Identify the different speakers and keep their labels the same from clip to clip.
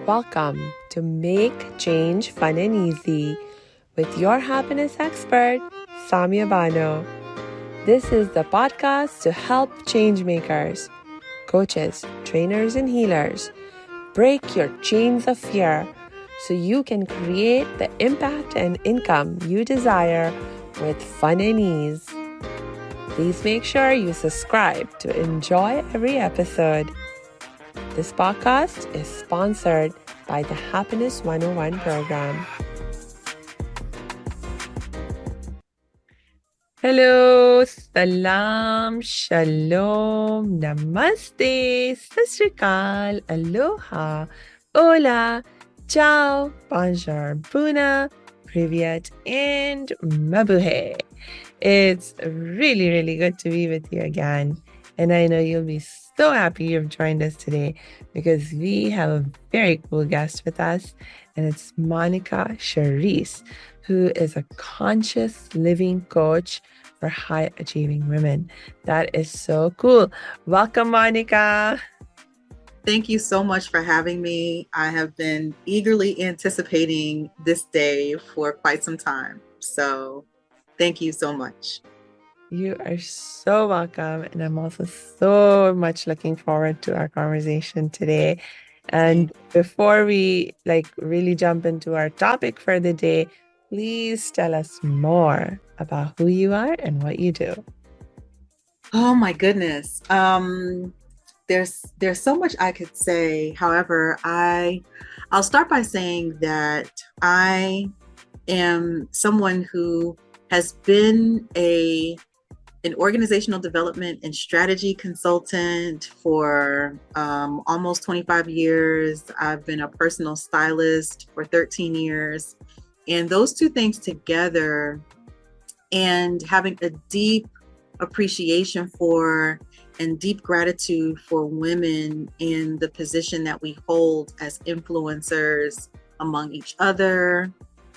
Speaker 1: Welcome to Make Change Fun and Easy with your happiness expert, Samia Bano. This is the podcast to help change makers, coaches, trainers, and healers break your chains of fear so you can create the impact and income you desire with fun and ease. Please make sure you subscribe to enjoy every episode. This podcast is sponsored by the Happiness 101 program. Hello, salam, shalom, namaste, sasrikal, aloha, hola, ciao, bonjour, buna, privyet, and mabuhay. It's really, really good to be with you again. And I know you'll be so happy you've joined us today because we have a very cool guest with us, and it's Monica Sherese, who is a conscious living coach for high achieving women. That is so cool. Welcome, Monica.
Speaker 2: Thank you so much for having me. I have been eagerly anticipating this day for quite some time. So thank you so much.
Speaker 1: You are so welcome. And I'm also so much looking forward to our conversation today. And before we really jump into our topic for the day, please tell us more about who you are and what you do.
Speaker 2: Oh my goodness. There's so much I could say. However, I'll start by saying that I am someone who has been an organizational development and strategy consultant for almost 25 years. I've been a personal stylist for 13 years. And those two things together, and having a deep appreciation for and deep gratitude for women in the position that we hold as influencers among each other,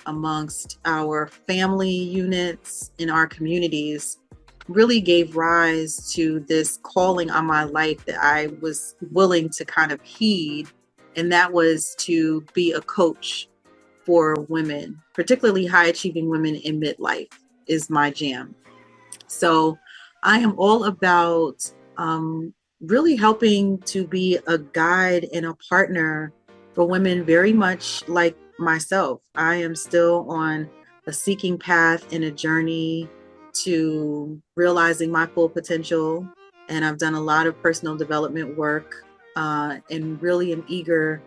Speaker 2: amongst our family units, in our communities, really gave rise to this calling on my life that I was willing to kind of heed. And that was to be a coach for women, particularly high achieving women in midlife is my jam. So I am all about really helping to be a guide and a partner for women very much like myself. I am still on a seeking path and a journey to realizing my full potential. And I've done a lot of personal development work and really am eager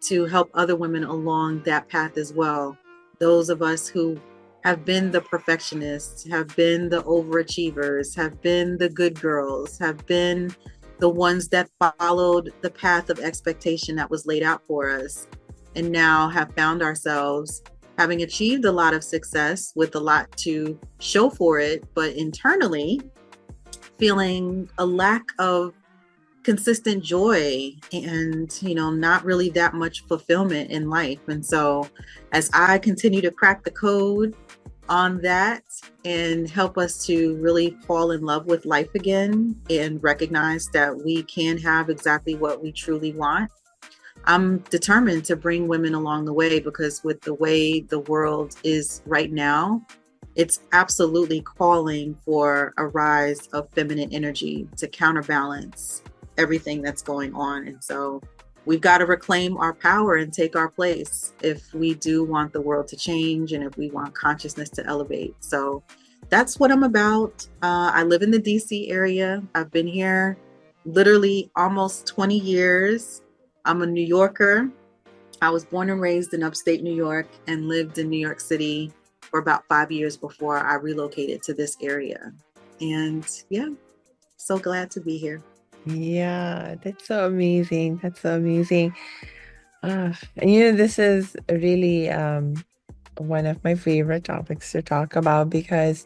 Speaker 2: to help other women along that path as well. Those of us who have been the perfectionists, have been the overachievers, have been the good girls, have been the ones that followed the path of expectation that was laid out for us, and now have found ourselves having achieved a lot of success with a lot to show for it, but internally feeling a lack of consistent joy and, not really that much fulfillment in life. And so as I continue to crack the code on that and help us to really fall in love with life again and recognize that we can have exactly what we truly want, I'm determined to bring women along the way, because with the way the world is right now, it's absolutely calling for a rise of feminine energy to counterbalance everything that's going on. And so we've got to reclaim our power and take our place if we do want the world to change and if we want consciousness to elevate. So that's what I'm about. I live in the DC area. I've been here literally almost 20 years. I'm a New Yorker. I was born and raised in upstate New York and lived in New York City for about 5 years before I relocated to this area. And yeah, so glad to be here.
Speaker 1: Yeah, that's so amazing. That's so amazing. And this is really one of my favorite topics to talk about, because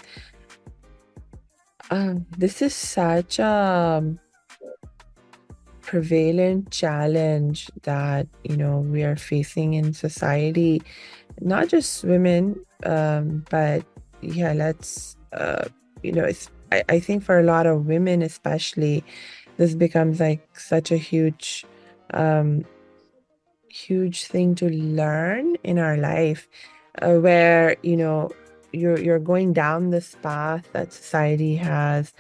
Speaker 1: this is such a prevalent challenge that we are facing in society, not just women, but yeah, I think for a lot of women especially, this becomes like such a huge huge thing to learn in our life, where, you're going down this path that society has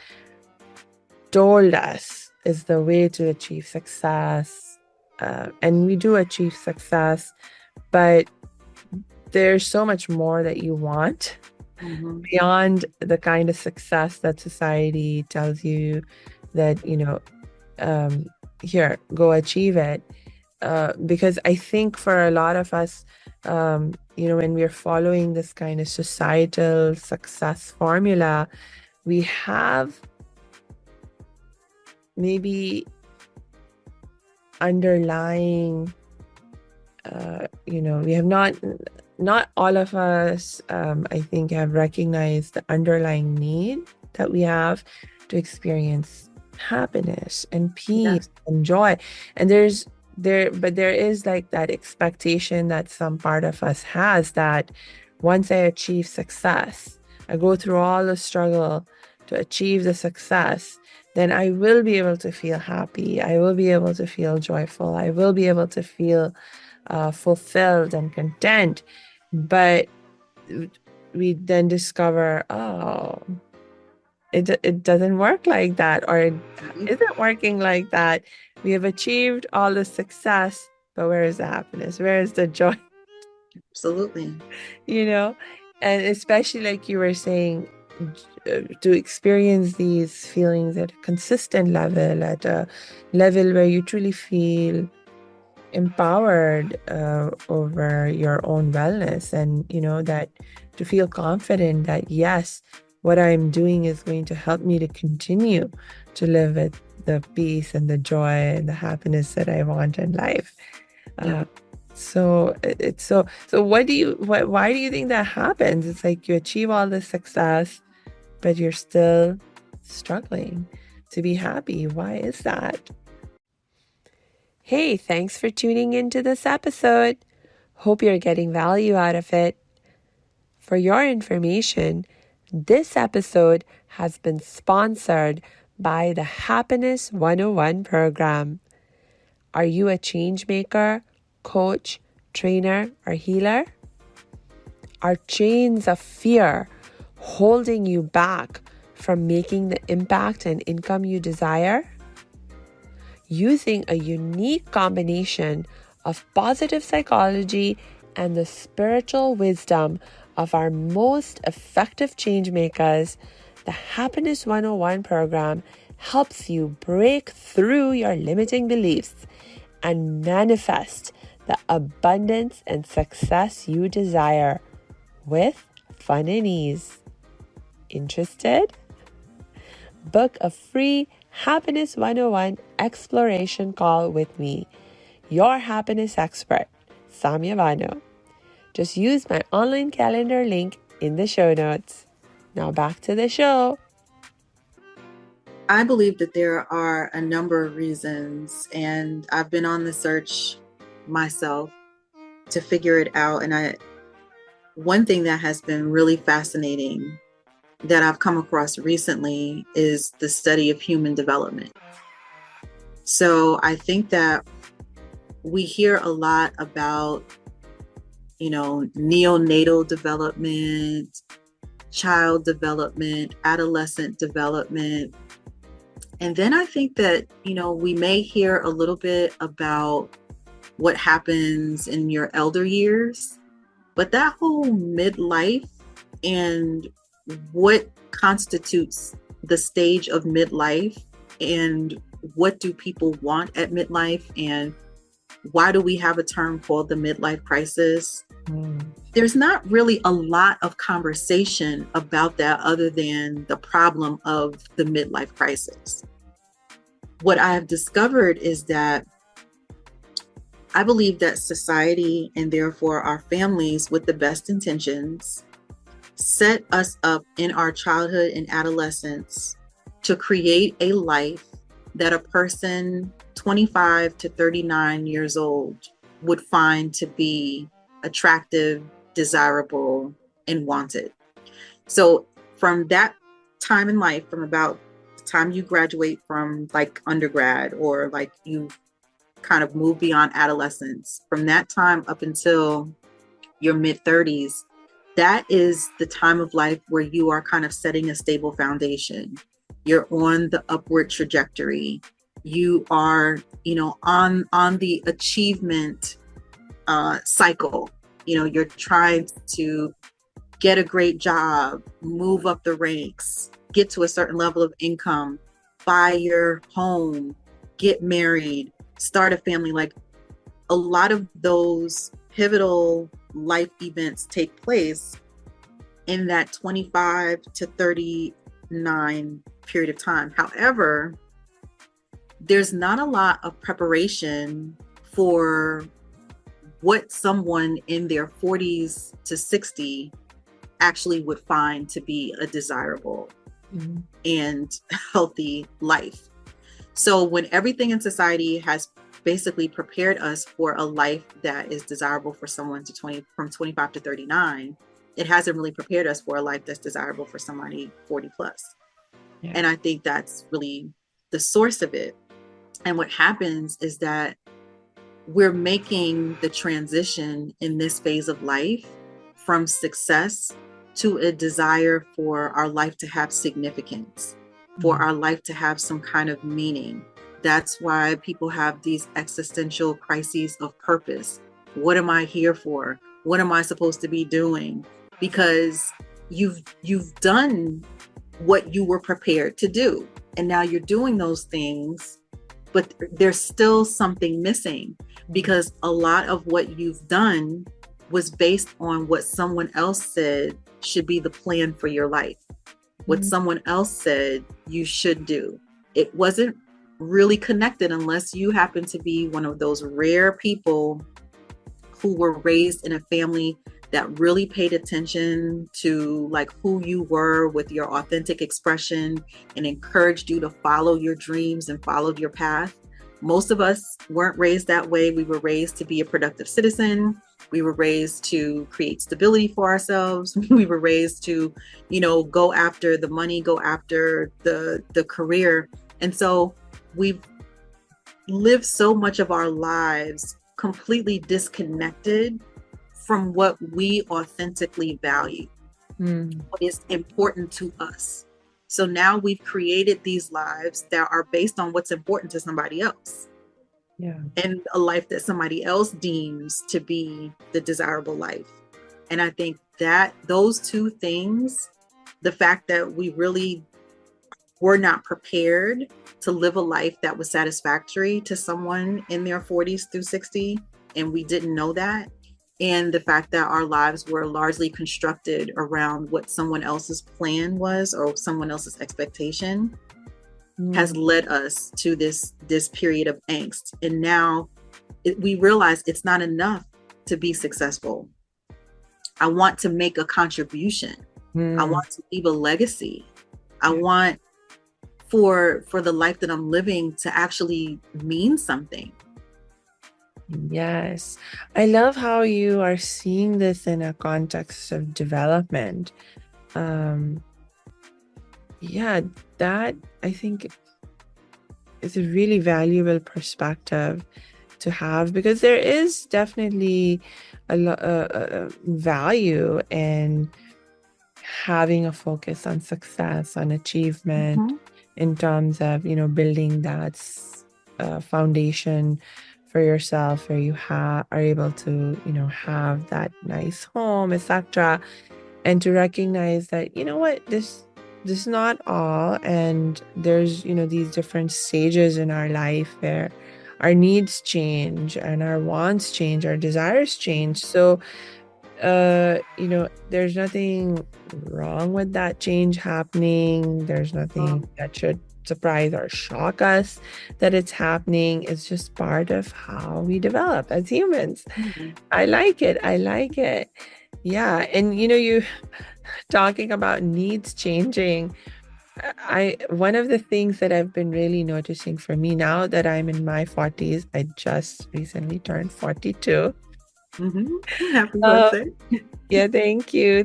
Speaker 1: told us is the way to achieve success. And we do achieve success, but there's so much more that you want beyond the kind of success that society tells you that, here, go achieve it. Because I think for a lot of us, when we're following this kind of societal success formula, we have maybe underlying, we have not all of us, I think, have recognized the underlying need that we have to experience happiness and peace and joy. And but there is like that expectation that some part of us has, that once I achieve success, I go through all the struggle to achieve the success, then I will be able to feel happy. I will be able to feel joyful. I will be able to feel fulfilled and content. But we then discover, oh, it doesn't work like that, or it isn't working like that. We have achieved all the success, but where is the happiness? Where is the joy?
Speaker 2: Absolutely.
Speaker 1: And especially like you were saying, to experience these feelings at a consistent level, at a level where you truly feel empowered over your own wellness, and that to feel confident that yes, what I'm doing is going to help me to continue to live with the peace and the joy and the happiness that I want in life. So why do you think that happens? It's like you achieve all this success, but you're still struggling to be happy. Why is that? Hey, thanks for tuning into this episode. Hope you're getting value out of it. For your information, this episode has been sponsored by the Happiness 101 program. Are you a change maker, coach, trainer, or healer? Are chains of fear holding you back from making the impact and income you desire? Using a unique combination of positive psychology and the spiritual wisdom of our most effective change makers, the Happiness 101 program helps you break through your limiting beliefs and manifest the abundance and success you desire with fun and ease. Interested? Book a free Happiness 101 exploration call with me, your happiness expert, Samia Bano. Just use my online calendar link in the show notes. Now back to the show.
Speaker 2: I believe that there are a number of reasons, and I've been on the search myself to figure it out. And one thing that has been really fascinating that I've come across recently is the study of human development. So I think that we hear a lot about, neonatal development, child development, adolescent development. And then I think that, we may hear a little bit about what happens in your elder years, but that whole midlife and what constitutes the stage of midlife, and what do people want at midlife, and why do we have a term called the midlife crisis? There's not really a lot of conversation about that other than the problem of the midlife crisis. What I have discovered is that I believe that society, and therefore our families with the best intentions, set us up in our childhood and adolescence to create a life that a person 25 to 39 years old would find to be attractive, desirable, and wanted. So from that time in life, from about the time you graduate from like undergrad, or like you kind of move beyond adolescence, from that time up until your mid 30s, that is the time of life where you are kind of setting a stable foundation. You're on the upward trajectory. You are, on the achievement cycle. You're trying to get a great job, move up the ranks, get to a certain level of income, buy your home, get married, start a family. Like, a lot of those pivotal life events take place in that 25 to 39 period of time. However, there's not a lot of preparation for what someone in their 40s to 60 actually would find to be a desirable and healthy life. So when everything in society has basically prepared us for a life that is desirable for someone from 25 to 39, it hasn't really prepared us for a life that's desirable for somebody 40 plus. Yeah. And I think that's really the source of it. And what happens is that we're making the transition in this phase of life from success to a desire for our life to have significance, for our life to have some kind of meaning. That's why people have these existential crises of purpose. What am I here for? What am I supposed to be doing? Because you've done what you were prepared to do. And now you're doing those things, but there's still something missing, because a lot of what you've done was based on what someone else said should be the plan for your life, what someone else said you should do. It wasn't really connected unless you happen to be one of those rare people who were raised in a family that really paid attention to like who you were with your authentic expression and encouraged you to follow your dreams and follow your path. Most of us weren't raised that way. We were raised to be a productive citizen. We were raised to create stability for ourselves. We were raised to, go after the money, go after the career. And so we've lived so much of our lives completely disconnected from what we authentically value, what is important to us. So now we've created these lives that are based on what's important to somebody else. Yeah. And a life that somebody else deems to be the desirable life. And I think that those two things, the fact that we really were not prepared to live a life that was satisfactory to someone in their 40s through 60, and we didn't know that, and the fact that our lives were largely constructed around what someone else's plan was or someone else's expectation, has led us to this period of angst. And now we realize it's not enough to be successful. I want to make a contribution. I want to leave a legacy. I want for the life that I'm living to actually mean something.
Speaker 1: Yes. I love how you are seeing this in a context of development. That I think is a really valuable perspective to have, because there is definitely a value in having a focus on success, on achievement, in terms of, building that foundation for yourself, where you are able to, have that nice home, etc. And to recognize that, this is not all, and there's, these different stages in our life where our needs change and our wants change, our desires change. So, there's nothing wrong with that change happening. There's nothing that should surprise or shock us that it's happening. It's just part of how we develop as humans. I like it. Yeah. And you talking about needs changing, one of the things that I've been really noticing for me now that I'm in my 40s, I just recently turned 42.
Speaker 2: Happy birthday.
Speaker 1: Yeah, thank you.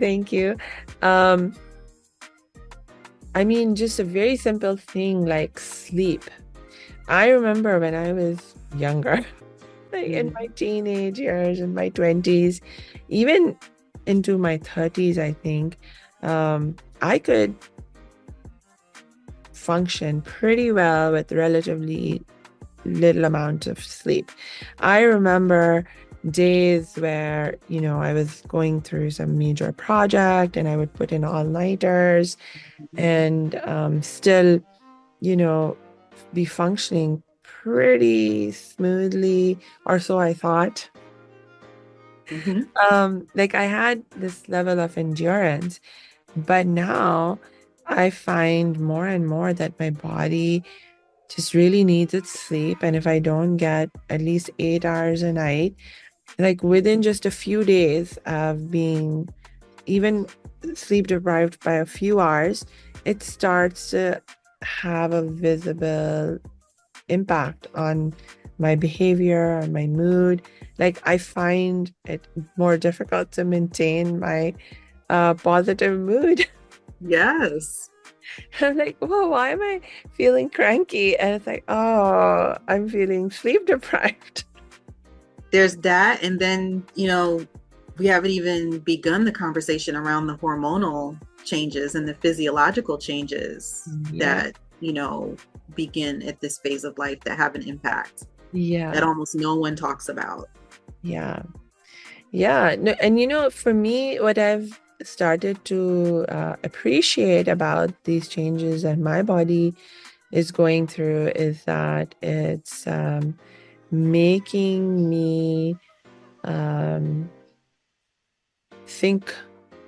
Speaker 1: Just a very simple thing like sleep. I remember when I was younger, like in my
Speaker 2: Mhm.
Speaker 1: teenage years, in my 20s, even into my 30s, I think, I could function pretty well with relatively little amount of sleep. I remember days where, I was going through some major project and I would put in all-nighters and still, you know, be functioning pretty smoothly, or so I thought.
Speaker 2: Mhm.
Speaker 1: Like I had this level of endurance, but now I find more and more that my body just really needs its sleep. And if I don't get at least 8 hours a night, like within just a few days of being even sleep deprived by a few hours, it starts to have a visible impact on my behavior, on my mood. Like I find it more difficult to maintain my positive mood.
Speaker 2: Yes.
Speaker 1: I'm like, whoa, why am I feeling cranky? And it's like, oh, I'm feeling sleep deprived.
Speaker 2: There's that. And then, we haven't even begun the conversation around the hormonal changes and the physiological changes
Speaker 1: Yeah.
Speaker 2: that, begin at this phase of life that have an impact that
Speaker 1: Yeah.
Speaker 2: almost no one talks about.
Speaker 1: Yeah. Yeah. No, and for me, what I've started to appreciate about these changes that my body is going through is that it's making me um, think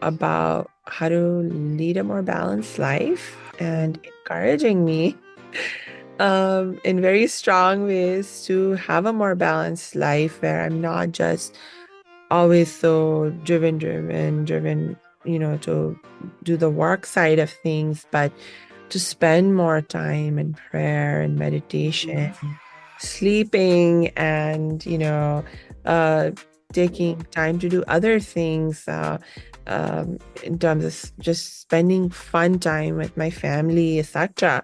Speaker 1: about how to lead a more balanced life and encouraging me in very strong ways to have a more balanced life where I'm not just always so driven, to do the work side of things, but to spend more time in prayer and meditation,
Speaker 2: Mhm.
Speaker 1: sleeping, and, uh, taking time to do other things, in terms of just spending fun time with my family, etc.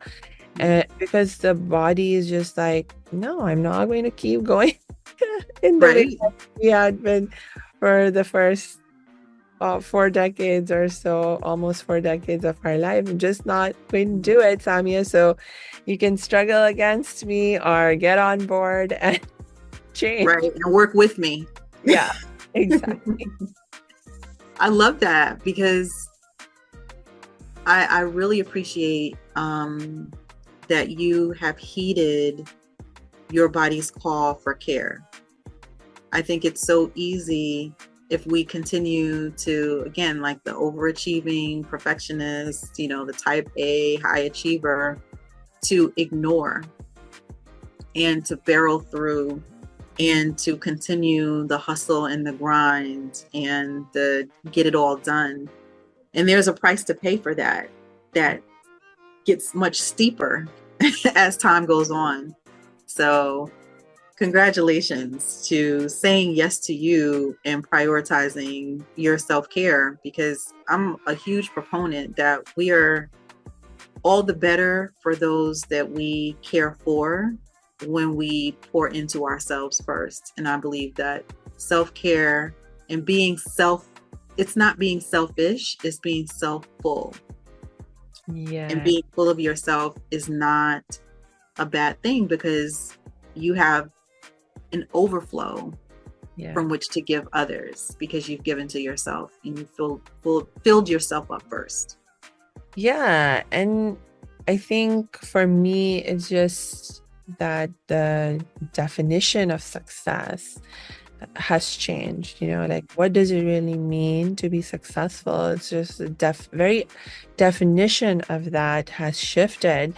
Speaker 1: Because the body is just like, no, I'm not going to keep going in the way
Speaker 2: Right.
Speaker 1: that we had been for the first 4 decades or so, almost 4 decades of our life. I'm just not going to do it, Samia. So you can struggle against me or get on board and change.
Speaker 2: Right. And work with me.
Speaker 1: Yeah, exactly.
Speaker 2: I love that because I really appreciate that you have heeded your body's call for care. I think it's so easy if we continue to, again, like the overachieving perfectionist, the type A high achiever, to ignore and to barrel through and to continue the hustle and the grind and the get it all done. And there's a price to pay for that, that gets much steeper as time goes on. So congratulations to saying yes to you and prioritizing your self-care, because I'm a huge proponent that we are all the better for those that we care for when we pour into ourselves first. And I believe that self-care and it's not being selfish, it's being self-full. And
Speaker 1: Yeah,
Speaker 2: being full of yourself is not a bad thing, because you have an overflow
Speaker 1: yeah.
Speaker 2: from which to give others, because you've given to yourself and you filled yourself up first.
Speaker 1: Yeah. And I think for me, it's just that the definition of success has changed. Like what does it really mean to be successful? It's just the very definition of that has shifted.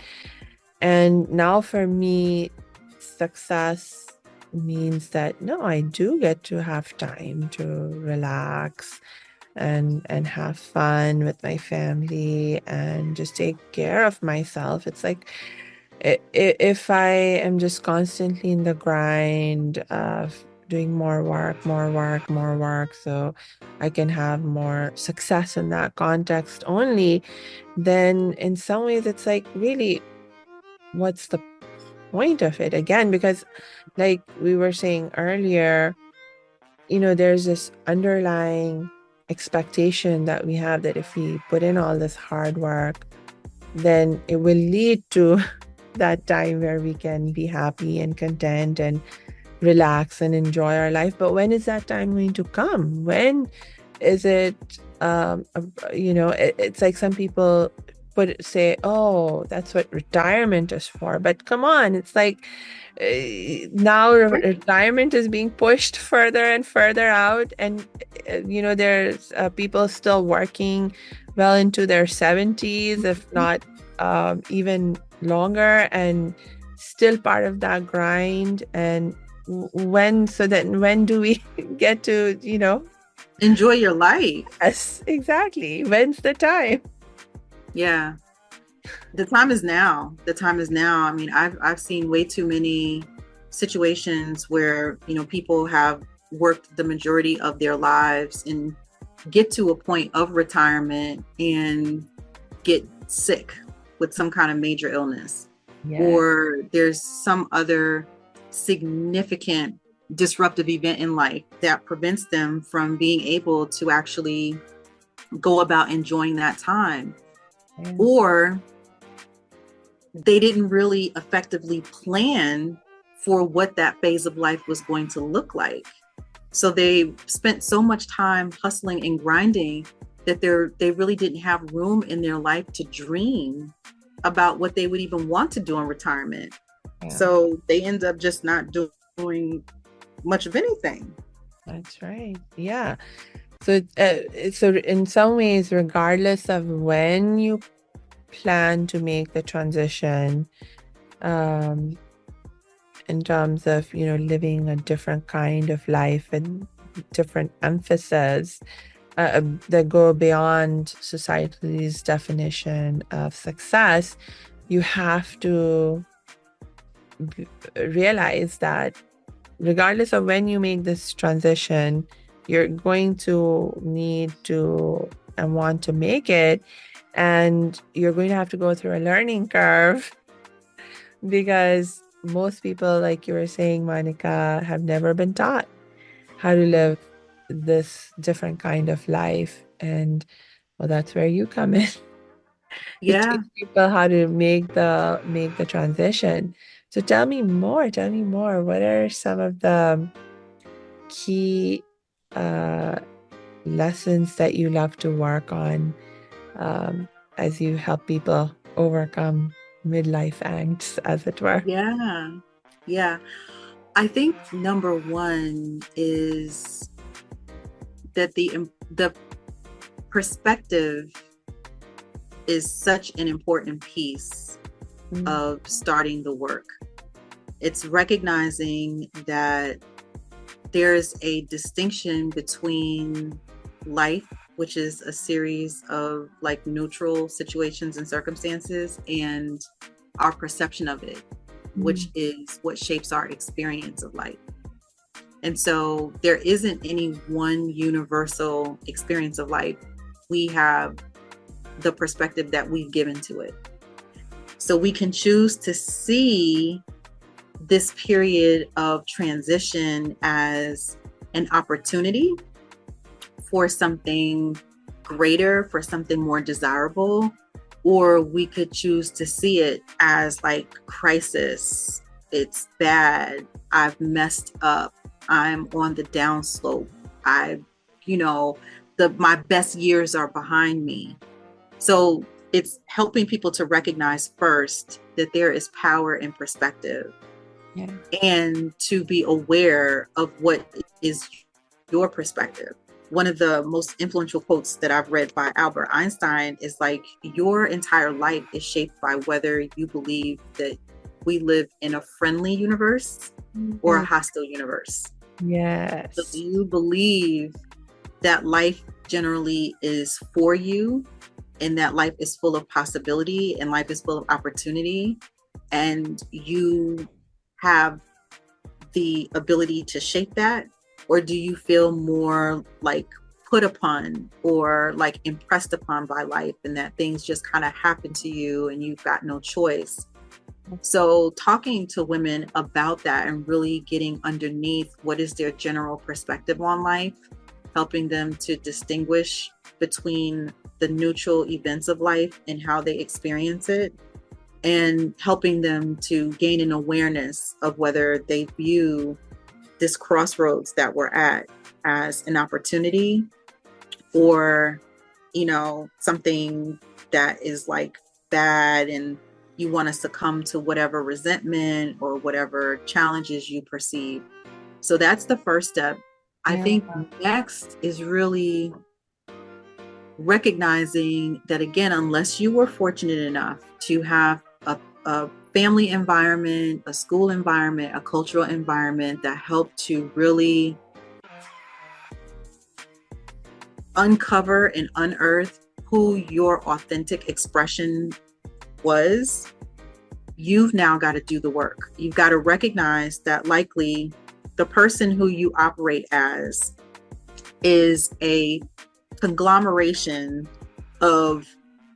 Speaker 1: And now for me, success means that no, I do get to have time to relax and have fun with my family and just take care of myself. It's like if I am just constantly in the grind of doing more work, more work, more work, so I can have more success in that context only, then in some ways it's like, really, what's the point of it again, because like we were saying earlier, there's this underlying expectation that we have that if we put in all this hard work, then it will lead to that time where we can be happy and content and relax and enjoy our life. But when is that time going to come? When is it? It's like some people say, "Oh, that's what retirement is for." But come on, it's like now retirement is being pushed further and further out, and there's people still working well into their 70s, if not even longer, and still part of that grind. And when do we get to
Speaker 2: Enjoy your life.
Speaker 1: yes, exactly, when's the time?
Speaker 2: Yeah. The time is now. The time is now. I mean, I've seen way too many situations where, people have worked the majority of their lives and get to a point of retirement and get sick with some kind of major illness.
Speaker 1: Yeah.
Speaker 2: Or there's some other significant disruptive event in life that prevents them from being able to actually go about enjoying that time.
Speaker 1: Yeah.
Speaker 2: Or they didn't really effectively plan for what that phase of life was going to look like. So they spent so much time hustling and grinding that they really didn't have room in their life to dream about what they would even want to do in retirement. Yeah. So they end up just not doing much of anything.
Speaker 1: That's right. Yeah. So in some ways, regardless of when you plan to make the transition, in terms of living a different kind of life and different emphasis that go beyond society's definition of success, you have to realize that regardless of when you make this transition, you're going to need to and want to make it, and you're going to have to go through a learning curve, because most people, like you were saying, Monica, have never been taught how to live this different kind of life. And well, that's where you come in.
Speaker 2: Yeah.
Speaker 1: To teach people how to make the transition. So tell me more. What are some of the key lessons that you love to work on as you help people overcome midlife angst, as it were?
Speaker 2: Yeah. I think number one is that the perspective is such an important piece of starting the work. It's recognizing that there's a distinction between life, which is a series of like neutral situations and circumstances, and our perception of it, which is what shapes our experience of life. And so there isn't any one universal experience of life. We have the perspective that we've given to it. So we can choose to see this period of transition as an opportunity for something greater, for something more desirable, or we could choose to see it as like crisis. It's bad. I've messed up. I'm on the downslope. My best years are behind me. So it's helping people to recognize first that there is power in perspective, and to be aware of what is your perspective. One of the most influential quotes that I've read by Albert Einstein is like, your entire life is shaped by whether you believe that we live in a friendly universe or a hostile universe.
Speaker 1: Yes.
Speaker 2: So do you believe that life generally is for you, and that life is full of possibility and life is full of opportunity, and you have the ability to shape that? Or do you feel more like put upon or like impressed upon by life, and that things just kind of happen to you and you've got no choice? So, talking to women about that and really getting underneath what is their general perspective on life, helping them to distinguish between the neutral events of life and how they experience it, and helping them to gain an awareness of whether they view this crossroads that we're at as an opportunity or, something that is like bad and you want to succumb to whatever resentment or whatever challenges you perceive. So that's the first step. I
Speaker 1: Yeah.
Speaker 2: think next is really recognizing that, again, unless you were fortunate enough to have a family environment, a school environment, a cultural environment that helped to really uncover and unearth who your authentic expression was, you've now got to do the work. You've got to recognize that likely the person who you operate as is a conglomeration of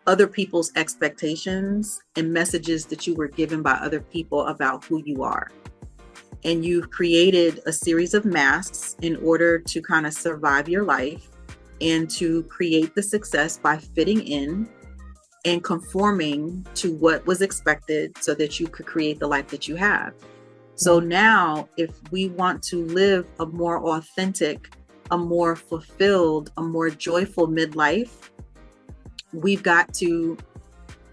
Speaker 2: other people's expectations and messages that you were given by other people about who you are. And you've created a series of masks in order to kind of survive your life and to create the success by fitting in and conforming to what was expected so that you could create the life that you have. So now, if we want to live a more authentic, a more fulfilled, a more joyful midlife, we've got to,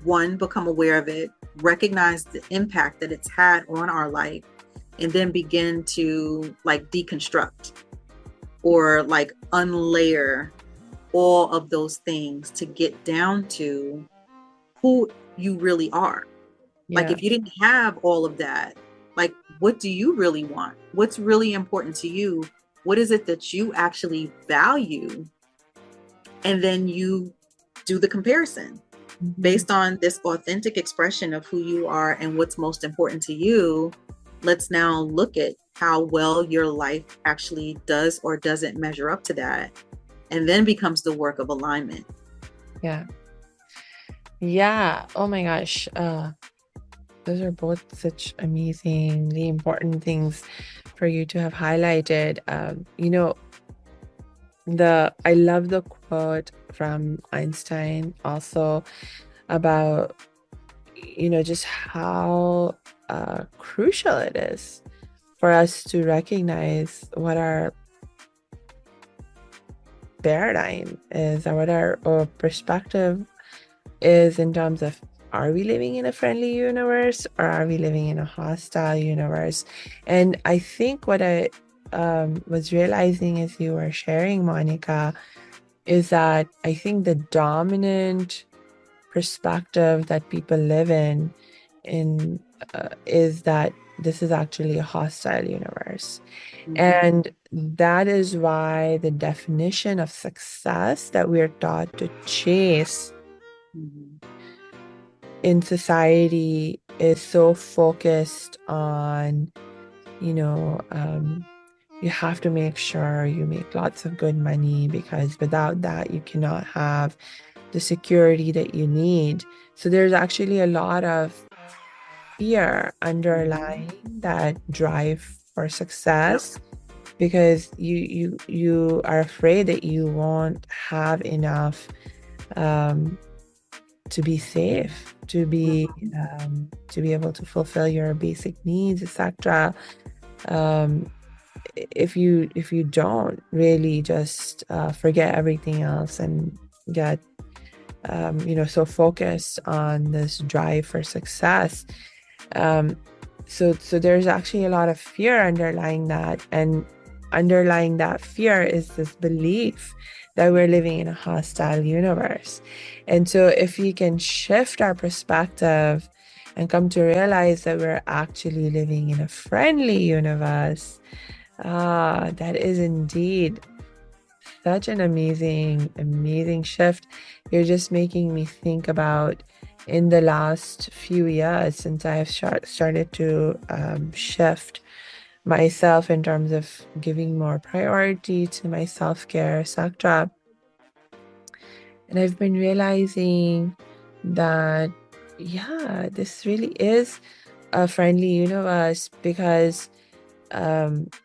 Speaker 2: one, become aware of it, recognize the impact that it's had on our life, and then begin to like deconstruct or like unlayer all of those things to get down to who you really are. Like,
Speaker 1: Yeah.
Speaker 2: if you didn't have all of that, like, what do you really want? What's really important to you? What is it that you actually value? And then you do the comparison based on this authentic expression of who you are and what's most important to you. Let's now look at how well your life actually does or doesn't measure up to that. And then becomes the work of alignment.
Speaker 1: Yeah. Yeah. Oh my gosh. Those are both such amazingly important things for you to have highlighted. I love the quote from Einstein also about, just how crucial it is for us to recognize what our paradigm is or what our perspective is in terms of, are we living in a friendly universe or are we living in a hostile universe? And I think what I was realizing as you were sharing, Monica, is that I think the dominant perspective that people live in is that this is actually a hostile universe. And that is why the definition of success that we're taught to chase in society is so focused on, you have to make sure you make lots of good money because without that, you cannot have the security that you need. So there's actually a lot of fear underlying that drive for success because you are afraid that you won't have enough to be safe, to be able to fulfill your basic needs, etc. If you don't really just forget everything else and get so focused on this drive for success, so there's actually a lot of fear underlying that, and underlying that fear is this belief that we're living in a hostile universe. And so if we can shift our perspective and come to realize that we're actually living in a friendly universe, that is indeed such an amazing shift. You're just making me think about in the last few years since I have started to shift myself in terms of giving more priority to my self-care, etc. And I've been realizing that, yeah, this really is a friendly universe, because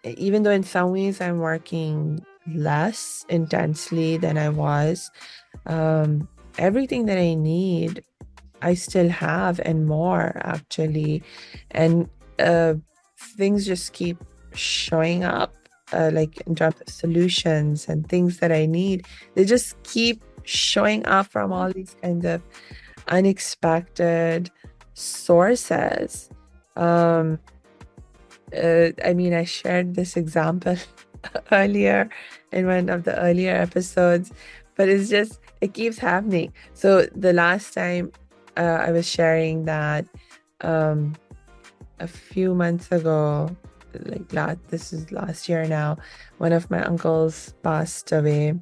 Speaker 1: even though in some ways I'm working less intensely than I was, um, everything that I need, I still have, and more actually. And uh, things just keep showing up, like in terms of solutions and things that I need. They just keep showing up from all these kinds of unexpected sources. Um, I mean, I shared this example earlier in one of the earlier episodes, but it keeps happening. So the last time I was sharing that um, a few months ago, this is last year now, one of my uncles passed away.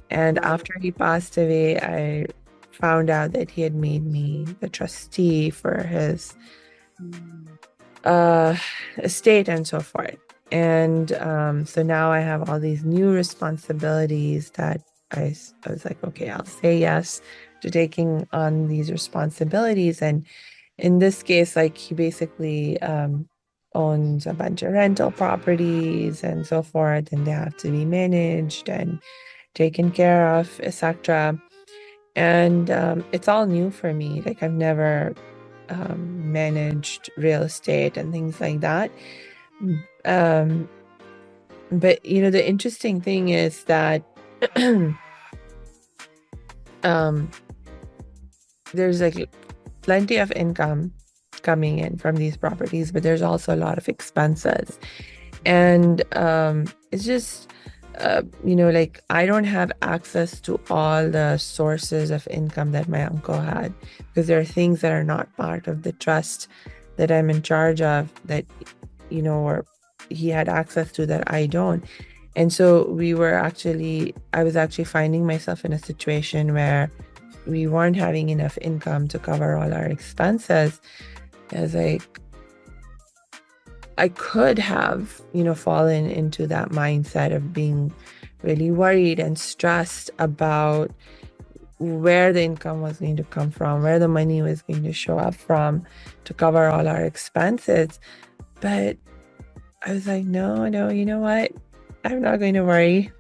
Speaker 1: And
Speaker 2: Right.
Speaker 1: after he passed away, I found out that he had made me the trustee for his
Speaker 2: Mm.
Speaker 1: uh, estate and so forth. And so now I have all these new responsibilities that I was like, okay, I'll say yes to taking on these responsibilities. And in this case, like he basically owns a bunch of rental properties and so forth, and they have to be managed and taken care of, etc. And it's all new for me. Like I've never managed real estate and things like that. Um, but the interesting thing is that um, there's like plenty of income coming in from these properties, but there's also a lot of expenses. And it's just, like I don't have access to all the sources of income that my uncle had, because there are things that are not part of the trust that I'm in charge of that, or he had access to that I don't. And so I was actually finding myself in a situation where we weren't having enough income to cover all our expenses. I was like, I could have, fallen into that mindset of being really worried and stressed about where the income was going to come from, where the money was going to show up from to cover all our expenses. But I was like, no, no, you know what? I'm not going to worry.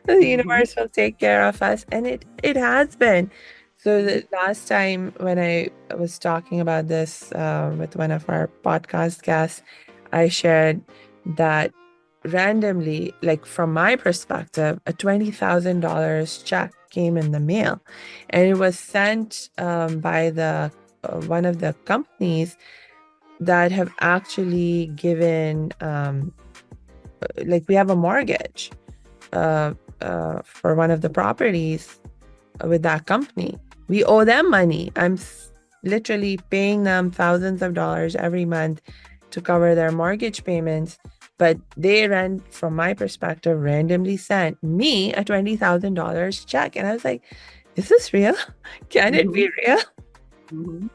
Speaker 1: The
Speaker 2: Mhm.
Speaker 1: universe will take care of us. And it has been. So the last time when I was talking about this with one of our podcast guests, I shared that randomly, like from my perspective, a $20,000 check came in the mail, and it was sent by the one of the companies that have actually given like we have a mortgage uh, for one of the properties with that company. We owe them money. Literally paying them thousands of dollars every month to cover their mortgage payments. But they from my perspective, randomly sent me a $20,000 check. And I was like, is this real? Can it
Speaker 2: Mhm.
Speaker 1: be real?
Speaker 2: Mhm.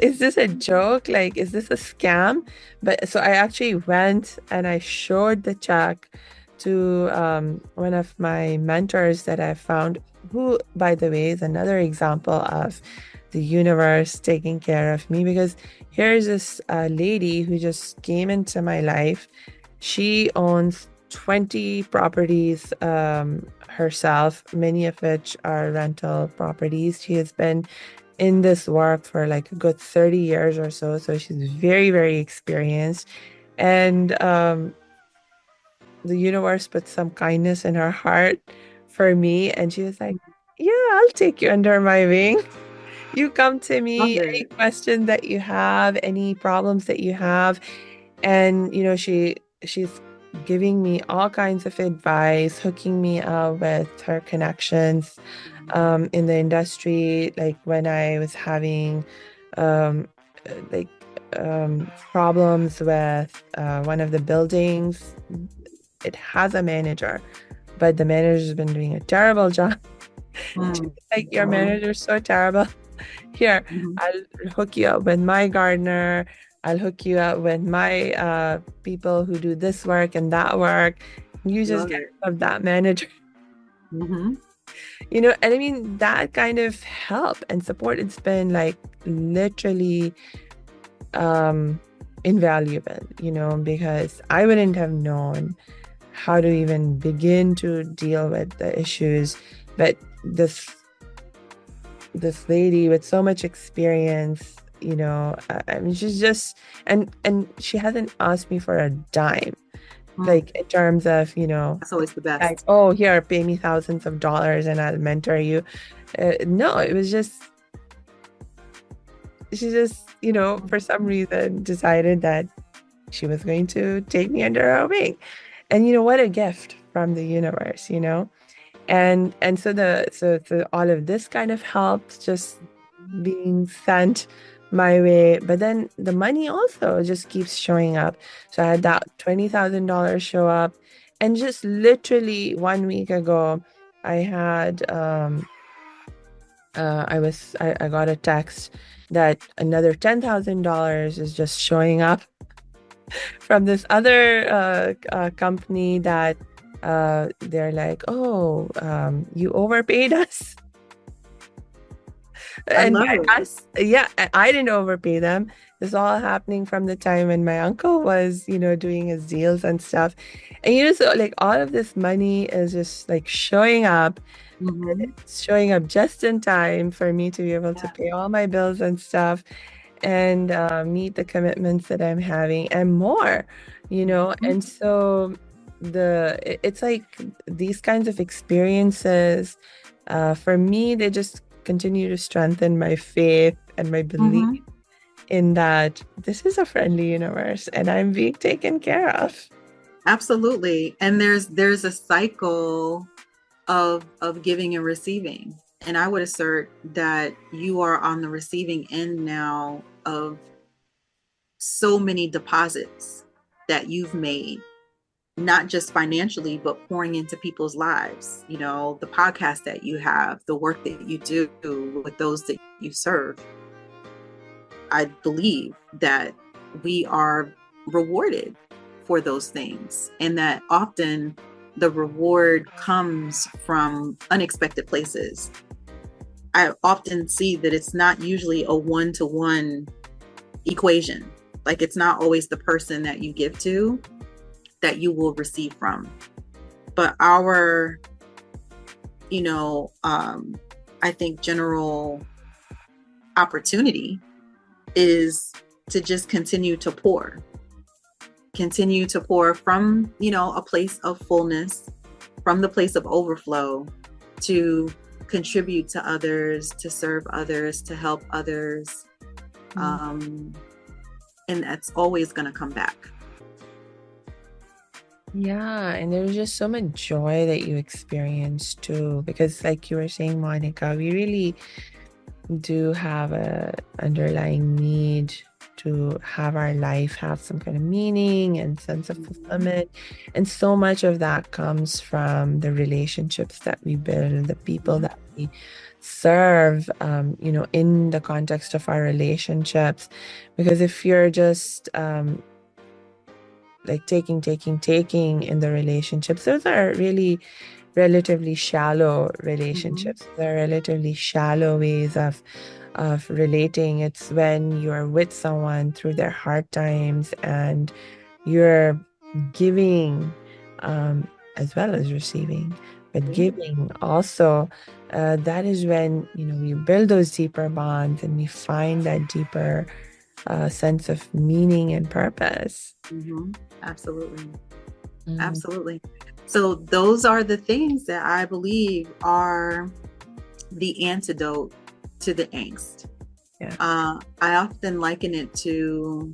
Speaker 1: Is this a joke? Like, is this a scam? But so I actually went and I showed the check to one of my mentors that I found, who, by the way, is another example of the universe taking care of me, because here's this lady who just came into my life. She owns 20 properties herself, many of which are rental properties. She has been in this work for like a good 30 years or so. So she's very, very experienced. And the universe put some kindness in her heart for me. And she was like, yeah, I'll take you under my wing. You come to
Speaker 2: Love
Speaker 1: me, any
Speaker 2: it.
Speaker 1: question that you have, any problems that you have. And she's giving me all kinds of advice, hooking me up with her connections in the industry. Like when I was having um, like problems with one of the buildings, it has a manager, but the manager's been doing a terrible job. She
Speaker 2: Mm.
Speaker 1: was like, your
Speaker 2: Mhm.
Speaker 1: manager's so terrible. Here,
Speaker 2: Mhm.
Speaker 1: I'll hook you up with my gardener. I'll hook you up with my people who do this work and that work. You just
Speaker 2: Love
Speaker 1: get
Speaker 2: it.
Speaker 1: rid of that manager.
Speaker 2: Mhm.
Speaker 1: And I mean, that kind of help and support, it's been like literally um, invaluable, because I wouldn't have known how to even begin to deal with the issues. But this lady with so much experience, I mean, she's just, and she hasn't asked me for a dime,
Speaker 2: Mm,
Speaker 1: like in terms of,
Speaker 2: that's always the
Speaker 1: like,
Speaker 2: best.
Speaker 1: oh, here, pay me thousands of dollars and I'll mentor you. No, it was just, she just, for some reason decided that she was going to take me under her wing. And what a gift from the universe, and so all of this kind of helped just being sent my way. But then the money also just keeps showing up. So I had that $20,000 show up, and just literally 1 week ago, I had I got a text that another $10,000 is just showing up from this other company that they're like, oh, you overpaid us.
Speaker 2: I
Speaker 1: And
Speaker 2: love
Speaker 1: by
Speaker 2: it.
Speaker 1: us, yeah, I didn't overpay them. This all happening from the time when my uncle was, doing his deals and stuff. And so like all of this money is just like showing up, and
Speaker 2: Hmm.
Speaker 1: it's showing up just in time for me to be able to pay all my bills and stuff, and meet the commitments that I'm having and more,
Speaker 2: Mhm.
Speaker 1: And so it's like these kinds of experiences, for me, they just continue to strengthen my faith and my belief
Speaker 2: Hmm.
Speaker 1: in that this is a friendly universe and I'm being taken care of.
Speaker 2: Absolutely. And there's a cycle of giving and receiving. And I would assert that you are on the receiving end now of so many deposits that you've made, not just financially, but pouring into people's lives. The podcast that you have, the work that you do with those that you serve. I believe that we are rewarded for those things, and that often the reward comes from unexpected places. I often see that it's not usually a one-to-one equation. Like, it's not always the person that you give to that you will receive from. But our, I think general opportunity is to just continue to pour from, a place of fullness, from the place of overflow, to contribute to others, to serve others, to help others.
Speaker 1: Mm.
Speaker 2: Um, and that's always going to come back.
Speaker 1: Yeah, and there's just so much joy that you experience too, because like you were saying, Monica, we really do have a underlying need to have our life have some kind of meaning and sense of
Speaker 2: Mhm.
Speaker 1: fulfillment. And so much of that comes from the relationships that we build, the people
Speaker 2: Mhm.
Speaker 1: that we serve, in the context of our relationships. Because if you're just like taking in the relationships, those are really relatively shallow
Speaker 2: Mhm.
Speaker 1: relationships. They're relatively shallow ways of relating. It's when you're with someone through their hard times and you're giving, as well as receiving, but
Speaker 2: Yeah.
Speaker 1: giving also. That is when we build those deeper bonds and we find that deeper sense of meaning and purpose.
Speaker 2: Mhm. Absolutely.
Speaker 1: Mm,
Speaker 2: Absolutely. So those are the things that I believe are the antidote to the angst.
Speaker 1: yeah.
Speaker 2: I often liken it to,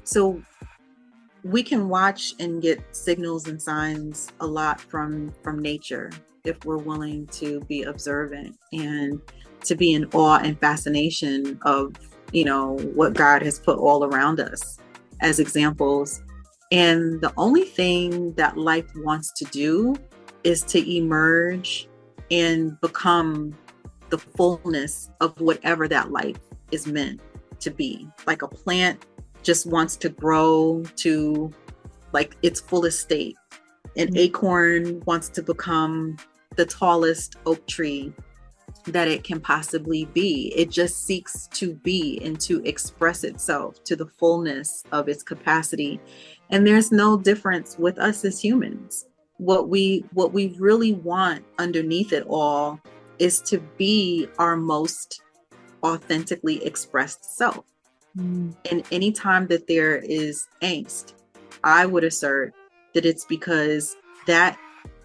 Speaker 2: so we can watch and get signals and signs a lot from nature if we're willing to be observant and to be in awe and fascination of what God has put all around us as examples. And the only thing that life wants to do is to emerge and become the fullness of whatever that life is meant to be. Like a plant just wants to grow to like its fullest state. An
Speaker 1: Mm,
Speaker 2: acorn wants to become the tallest oak tree. that it can possibly be. It just seeks to be and to express itself to the fullness of its capacity. And there's no difference with us as humans. What we really want underneath it all is to be our most authentically expressed self.
Speaker 1: Mm.
Speaker 2: And anytime that there is angst, I would assert that it's because that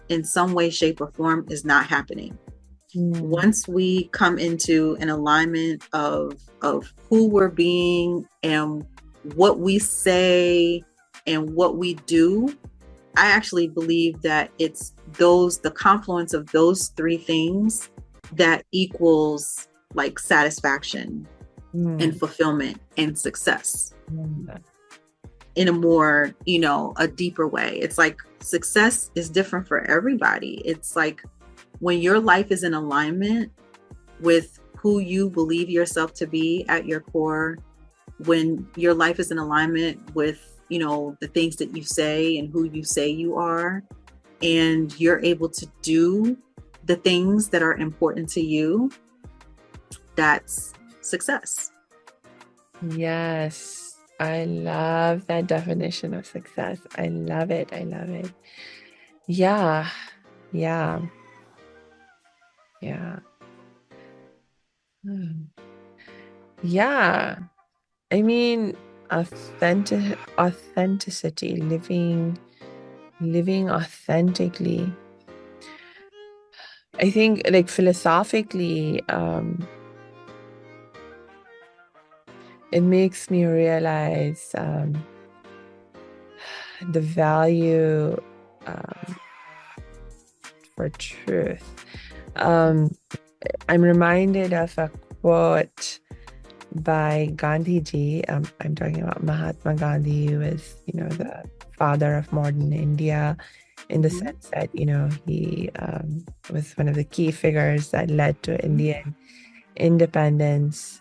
Speaker 2: in some way, shape, or form is not happening.
Speaker 1: Mm.
Speaker 2: Once we come into an alignment of who we're being and what we say and what we do, I actually believe that it's the confluence of those three things that equals like satisfaction and
Speaker 1: Mm.
Speaker 2: fulfillment and success
Speaker 1: Mm.
Speaker 2: in a more, a deeper way. It's like success is different for everybody. It's like when your life is in alignment with who you believe yourself to be at your core, when your life is in alignment with, the things that you say and who you say you are, and you're able to do the things that are important to you, that's success.
Speaker 1: Yes. I love that definition of success. I love it. I love it. Yeah. Yeah. Yeah. Hmm. Yeah. I mean, authenticity, living authentically. I think like philosophically, it makes me realize the value for truth. I'm reminded of a quote by Gandhi ji. I'm talking about Mahatma Gandhi, who is, the father of modern India, in the
Speaker 2: Mhm.
Speaker 1: sense that, he was one of the key figures that led to Indian independence.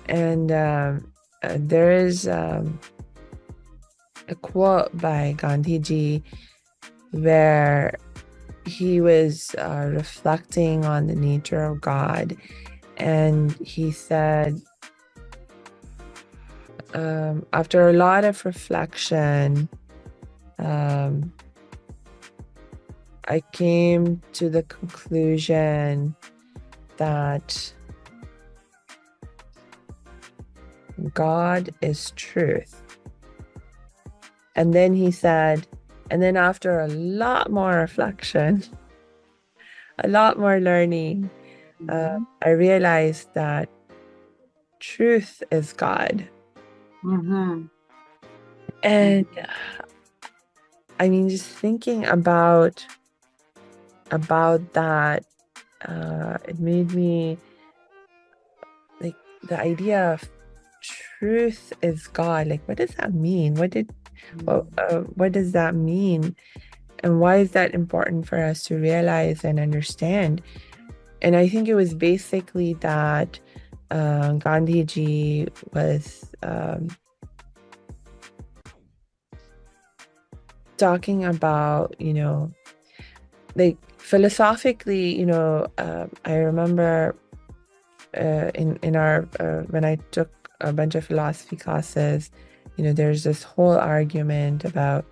Speaker 1: And there is a quote by Gandhi ji where he was reflecting on the nature of God. And he said, after a lot of reflection, I came to the conclusion that God is truth. And then he said, and then after a lot more reflection, a lot more learning, I realized that truth is God.
Speaker 2: Mm-hmm.
Speaker 1: And I mean, just thinking about that, it made me like the idea of truth is God. Like, what does that mean? What does that mean? And why is that important for us to realize and understand? And I think it was basically that Gandhi ji was talking about, like philosophically, I remember in our when I took a bunch of philosophy classes, there's this whole argument about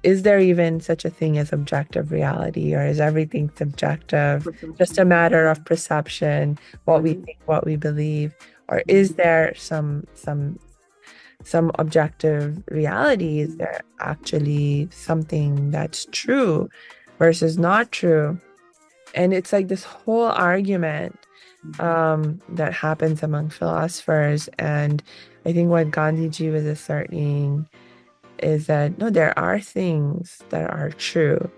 Speaker 1: is there even such a thing as objective reality, or is everything subjective, just a matter of perception, what we think, what we believe, or is there some objective reality? Is there actually something that's true versus not true? And it's like this whole argument that happens among philosophers. And I think what Gandhiji was asserting is that no, there are things that are true,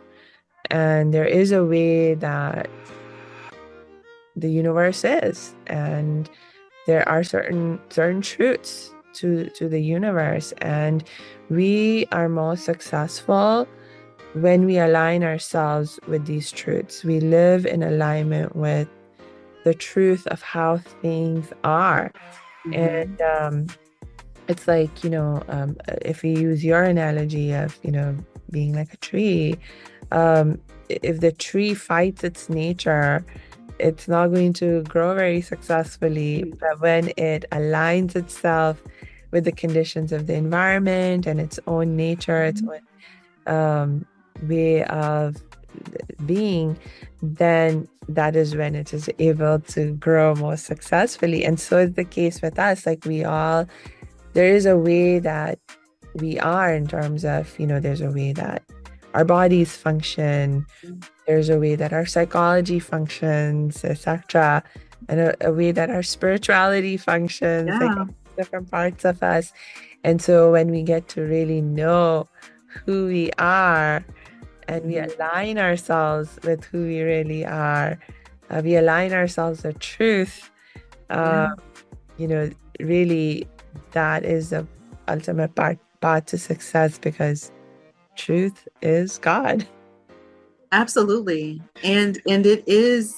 Speaker 1: and there is a way that the universe is, and there are certain truths to the universe, and we are most successful when we align ourselves with these truths. We live in alignment with the truth of how things are. And it's like, if we use your analogy of, being like a tree, If the tree fights its nature, it's not going to grow very successfully. But when it aligns itself with the conditions of the environment and its own nature, its own way of being, then that is when it is able to grow most successfully. And so is the case with us. Like there is a way that we are in terms of, there's a way that our bodies function, there's a way that our psychology functions, etc., and a way that our spirituality functions, like
Speaker 2: Yeah.
Speaker 1: different parts of us. And so when we get to really know who we are and we align ourselves with who we really are, we align ourselves with truth,
Speaker 2: Yeah.
Speaker 1: you know, really that is the ultimate path to success, because truth is God.
Speaker 2: Absolutely. And it is,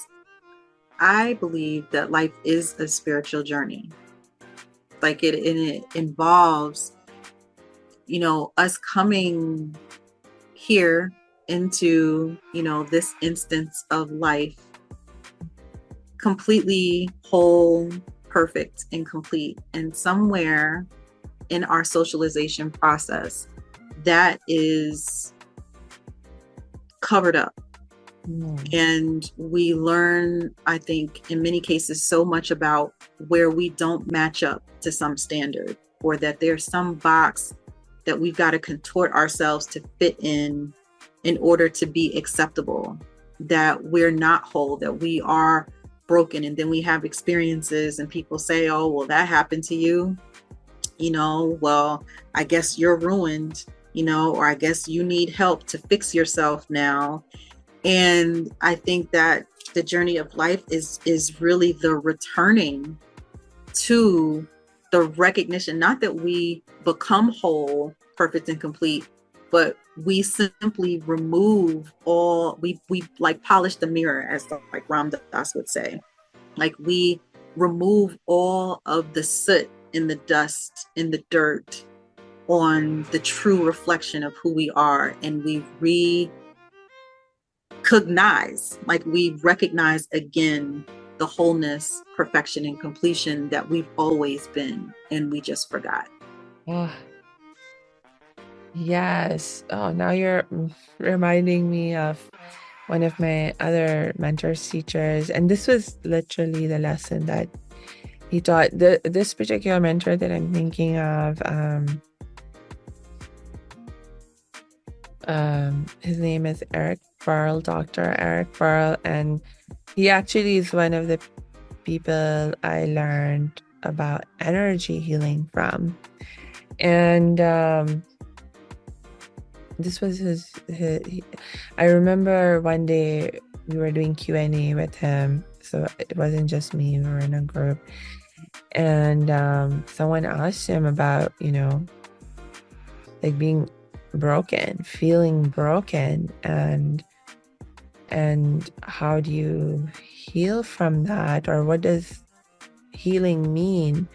Speaker 2: I believe that life is a spiritual journey. Like it involves, us coming here into, this instance of life completely whole, perfect, and complete. And somewhere in our socialization process, that is covered up. And we learn, I think, in many cases, so much about where we don't match up to some standard, or that there's some box that we've got to contort ourselves to fit in order to be acceptable, that we're not whole, that we are broken. And then we have experiences and people say, oh, well, that happened to you. Well, I guess you're ruined, or I guess you need help to fix yourself now. And I think that the journey of life is really the returning to the recognition, not that we become whole, perfect, and complete, but we simply remove all, we like polish the mirror, as like Ram Dass would say. Like we remove all of the soot and the dust and the dirt on the true reflection of who we are, and we we recognize again the wholeness, perfection, and completion that we've always been, and we just forgot.
Speaker 1: Oh, yes. Oh, now you're reminding me of one of my other mentors, teachers, and this was literally the lesson that he taught. This particular mentor that I'm thinking of, his name is Dr. Eric Burl, and he actually is one of the people I learned about energy healing from. And this was I remember one day we were doing Q&A with him, so it wasn't just me, we were in a group, and someone asked him about, like being broken, feeling broken, and how do you heal from that, or what does healing mean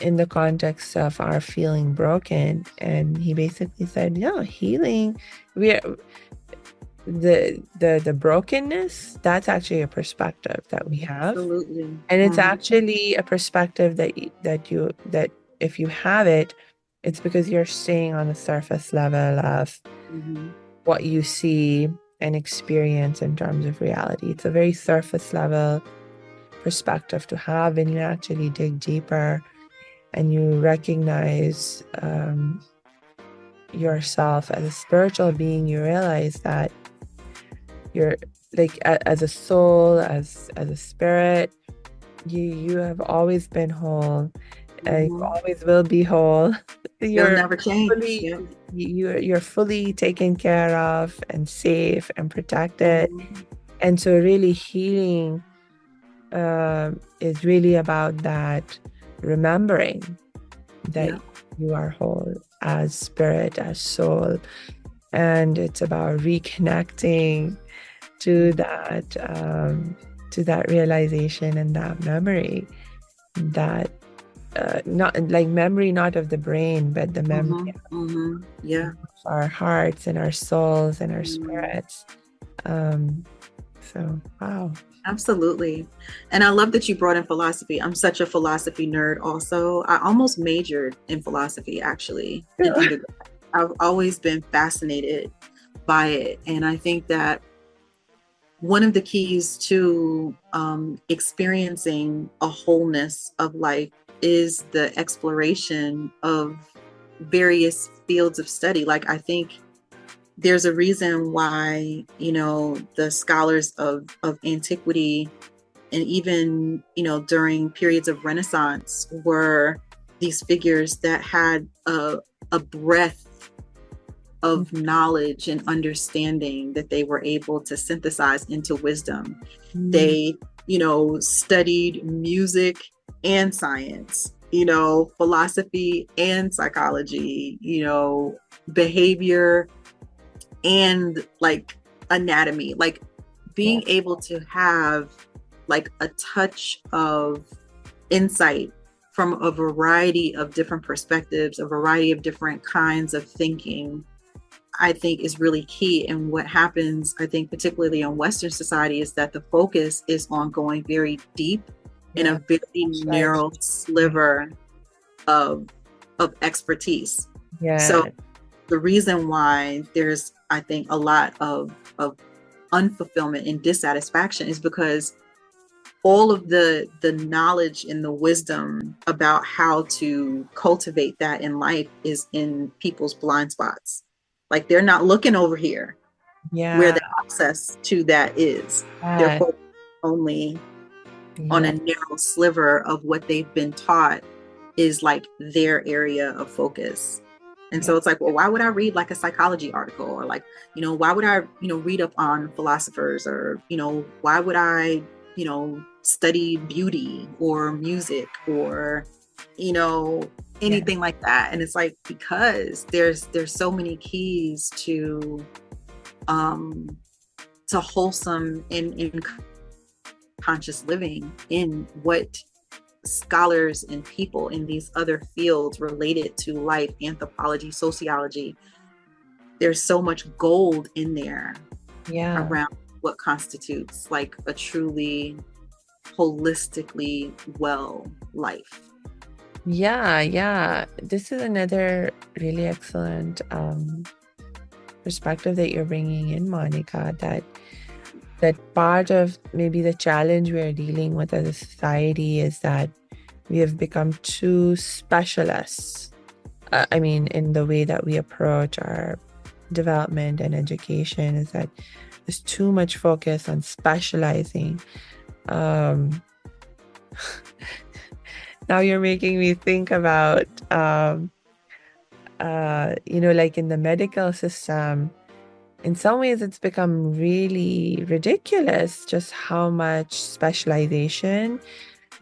Speaker 1: in the context of our feeling broken. And he basically said, yeah, healing, we are, the brokenness, that's actually a perspective that we have.
Speaker 2: Absolutely.
Speaker 1: And it's actually a perspective that if you have it, it's because you're staying on the surface level of what you see and experience in terms of reality. It's a very surface level perspective to have, and you actually dig deeper and you recognize yourself as a spiritual being. You realize that you're like as a soul, as a spirit, you have always been whole, and you always will be whole.
Speaker 2: You'll never change.
Speaker 1: Fully, you're fully taken care of and safe and protected. And so really healing is really about that, remembering that you are whole as spirit, as soul. And it's about reconnecting to that realization and that memory that not like memory, not of the brain, but the memory
Speaker 2: Mm-hmm. Mm-hmm. Yeah.
Speaker 1: of our hearts and our souls and our
Speaker 2: Mm.
Speaker 1: spirits. Um, so wow.
Speaker 2: Absolutely. And I love that you brought in philosophy. I'm such a philosophy nerd also. I almost majored in philosophy actually in undergrad. I've always been fascinated by it. And I think that one of the keys to experiencing a wholeness of life is the exploration of various fields of study. Like, I think there's a reason why, the scholars of antiquity and even, during periods of Renaissance were these figures that had a breadth of knowledge and understanding that they were able to synthesize into wisdom.
Speaker 1: Mm,
Speaker 2: They, studied music and science, philosophy and psychology, behavior and like anatomy, like
Speaker 1: yeah,
Speaker 2: being able to have like a touch of insight from a variety of different perspectives, a variety of different kinds of thinking, I think is really key. And what happens, I think, particularly in Western society, is that the focus is on going very deep in a
Speaker 1: yeah.
Speaker 2: very
Speaker 1: Flashlight.
Speaker 2: narrow sliver of expertise. So
Speaker 1: Yeah,
Speaker 2: the reason why there's, I think, a lot of unfulfillment and dissatisfaction is because all of the knowledge and the wisdom about how to cultivate that in life is in people's blind spots. Like, they're not looking over here where
Speaker 1: yeah,
Speaker 2: the access to that is. They're
Speaker 1: yeah,
Speaker 2: focused only on
Speaker 1: yeah,
Speaker 2: a narrow sliver of what they've been taught is like their area of focus. And
Speaker 1: yeah,
Speaker 2: so it's like, well, why would I read like a psychology article, or like, why would I, read up on philosophers, or, why would I, study beauty or music or, you know,
Speaker 1: yeah,
Speaker 2: anything like that. And it's like, because there's so many keys um to wholesome and conscious living in what scholars and people in these other fields related to life, anthropology, sociology, there's so much gold in there
Speaker 1: yeah.
Speaker 2: around what constitutes like a truly holistically well life.
Speaker 1: Yeah, yeah. This is another really excellent perspective that you're bringing in, Monica, that part of maybe the challenge we're dealing with as a society is that we have become too specialists. I mean, in the way that we approach our development and education, is that there's too much focus on specializing. Um, Now you're making me think about, like in the medical system, in some ways it's become really ridiculous just how much specialization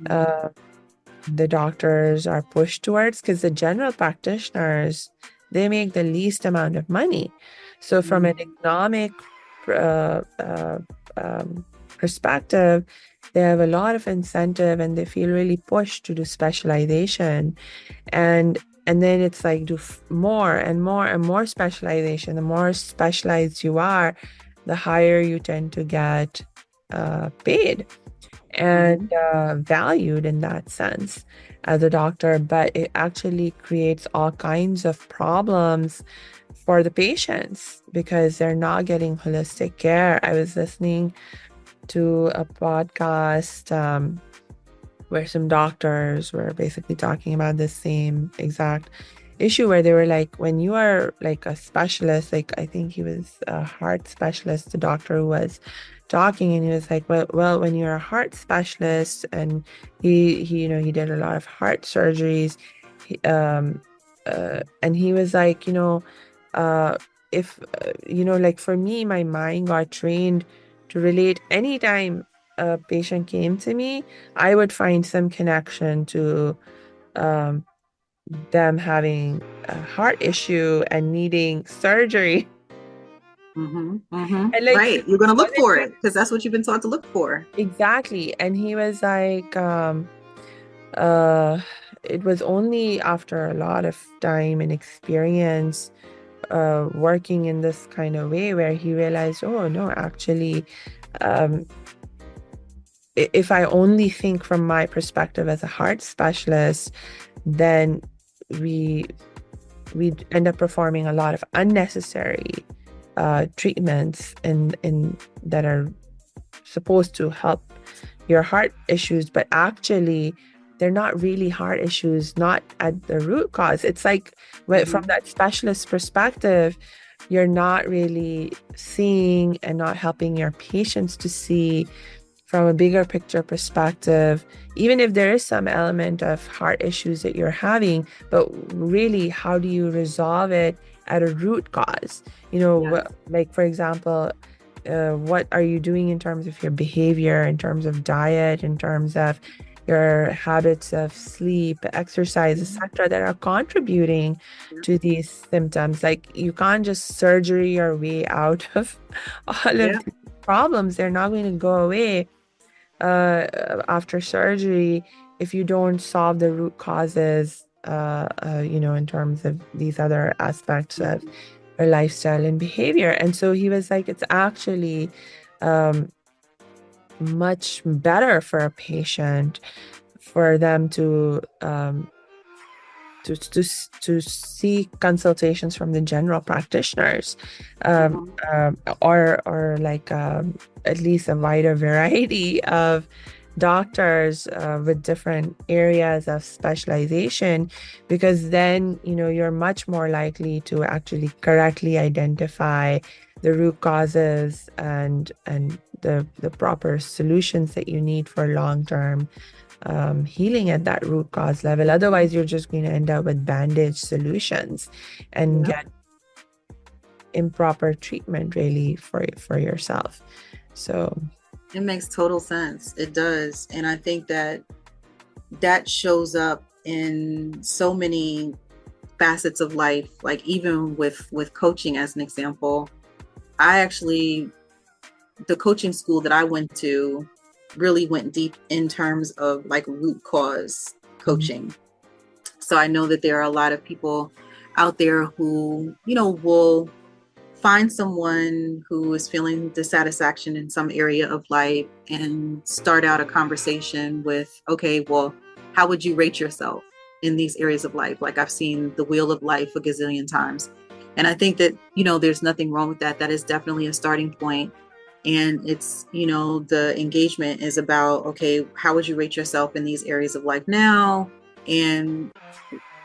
Speaker 1: uh, the doctors are pushed towards, because the general practitioners, they make the least amount of money. So from an economic uh, uh, um, perspective, they have a lot of incentive and they feel really pushed to do specialization. And then it's like do more and more and more specialization. The more specialized you are, the higher you tend to get paid and
Speaker 2: Mm-hmm.
Speaker 1: valued in that sense as a doctor. But it actually creates all kinds of problems for the patients because they're not getting holistic care. I was listening to a podcast where some doctors were basically talking about the same exact issue, where they were like, when you are like a specialist, like I think he was a heart specialist, the doctor who was talking, and he was like, well, when you're a heart specialist, and he he did a lot of heart surgeries, and he was like, uh, if like for me, my mind got trained to relate anytime a patient came to me, I would find some connection to um, them having a heart issue and needing surgery.
Speaker 2: Mm-hmm. Mm-hmm.
Speaker 1: And like he
Speaker 2: Right. You're going to look
Speaker 1: wasn't
Speaker 2: for
Speaker 1: trying
Speaker 2: it because that's what you've been taught to look for.
Speaker 1: exactly. And he was like, uh, it was only after a lot of time and experience working in this kind of way where he realized, oh no, actually, um, if I only think from my perspective as a heart specialist, then we we end up performing a lot of unnecessary treatments in that are supposed to help your heart issues, but actually they're not really heart issues, not at the root cause. It's like from
Speaker 2: Mhm.
Speaker 1: that specialist perspective, you're not really seeing and not helping your patients to see from a bigger picture perspective, even if there is some element of heart issues that you're having, but really, how do you resolve it at a root cause?
Speaker 2: Yes.
Speaker 1: Like for example, what are you doing in terms of your behavior, in terms of diet, in terms of your habits of sleep, exercise,
Speaker 2: Mhm.
Speaker 1: etc., that are contributing
Speaker 2: Yeah.
Speaker 1: to these symptoms? Like you can't just surgery your way out of all of
Speaker 2: Yeah.
Speaker 1: these problems. They're not going to go away after surgery if you don't solve the root causes, in terms of these other aspects of
Speaker 2: Mhm.
Speaker 1: our lifestyle and behavior. And so he was like, it's actually um, much better for a patient for them to seek consultations from the general practitioners, um,
Speaker 2: Mhm.
Speaker 1: or like at least a wider variety of doctors with different areas of specialization, because then you're much more likely to actually correctly identify the root causes and the proper solutions that you need for long-term healing at that root cause level. Otherwise, you're just going to end up with bandage solutions and
Speaker 2: Yeah.
Speaker 1: get improper treatment really for yourself. So,
Speaker 2: It makes total sense. It does. And I think that that shows up in so many facets of life, like even with coaching as an example. I actually, the coaching school that I went to really went deep in terms of like root cause
Speaker 1: mhm,
Speaker 2: coaching. So I know that there are a lot of people out there who, will find someone who is feeling dissatisfaction in some area of life and start out a conversation with, okay, well, how would you rate yourself in these areas of life? Like I've seen the wheel of life a gazillion times. And I think that, there's nothing wrong with that. That is definitely a starting point. And it's, the engagement is about, okay, how would you rate yourself in these areas of life now? And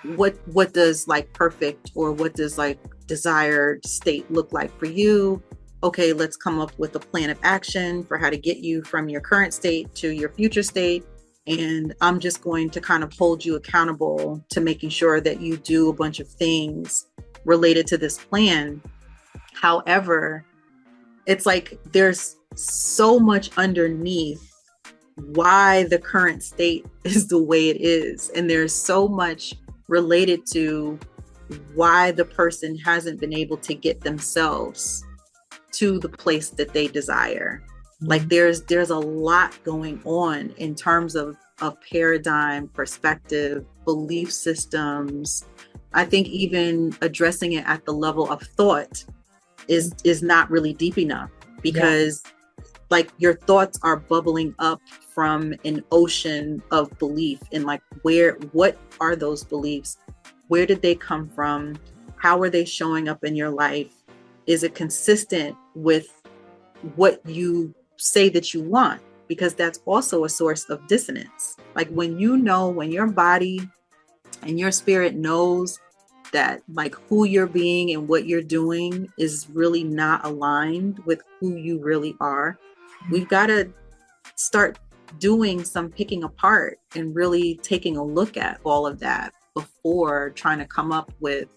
Speaker 2: what does like perfect or what does like desired state look like for you? Okay, let's come up with a plan of action for how to get you from your current state to your future state. And I'm just going to kind of hold you accountable to making sure that you do a bunch of things related to this plan. However, it's like there's so much underneath why the current state is the way it is. And there's so much related to why the person hasn't been able to get themselves to the place that they desire. Like
Speaker 1: mhm,
Speaker 2: there's a lot going on in terms of paradigm, perspective, belief systems. I think even addressing it at the level of thought
Speaker 1: mhm.
Speaker 2: is not really deep enough,
Speaker 1: Yeah.
Speaker 2: because like your thoughts are bubbling up from an ocean of belief, and like what are those beliefs, where did they come from, how are they showing up in your life, is it consistent with what you say that you want, because that's also a source of dissonance. Like when your body and your spirit knows that like who you're being and what you're doing is really not aligned with who you really are, we've got to start doing some picking apart and really taking a look at all of that before trying to come up with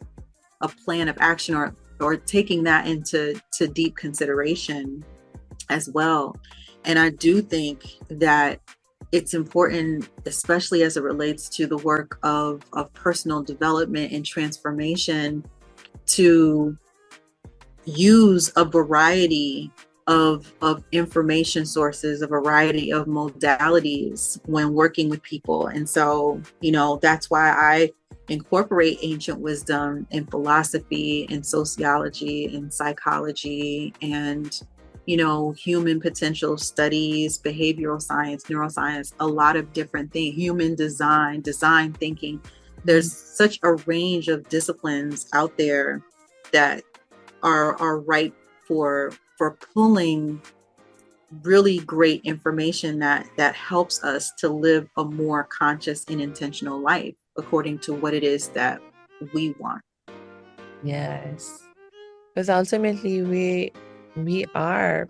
Speaker 2: a plan of action, or taking that into deep consideration as well. And I do think that it's important, especially as it relates to the work of personal development and transformation, to use a variety of information sources, a variety of modalities when working with people. And so, that's why I incorporate ancient wisdom in philosophy and sociology and psychology and human potential studies, behavioral science, neuroscience, a lot of different things, human design thinking. There's such a range of disciplines out there that are ripe for pulling really great information that helps us to live a more conscious and intentional life according to what it is that we want.
Speaker 1: Yes. Because ultimately we are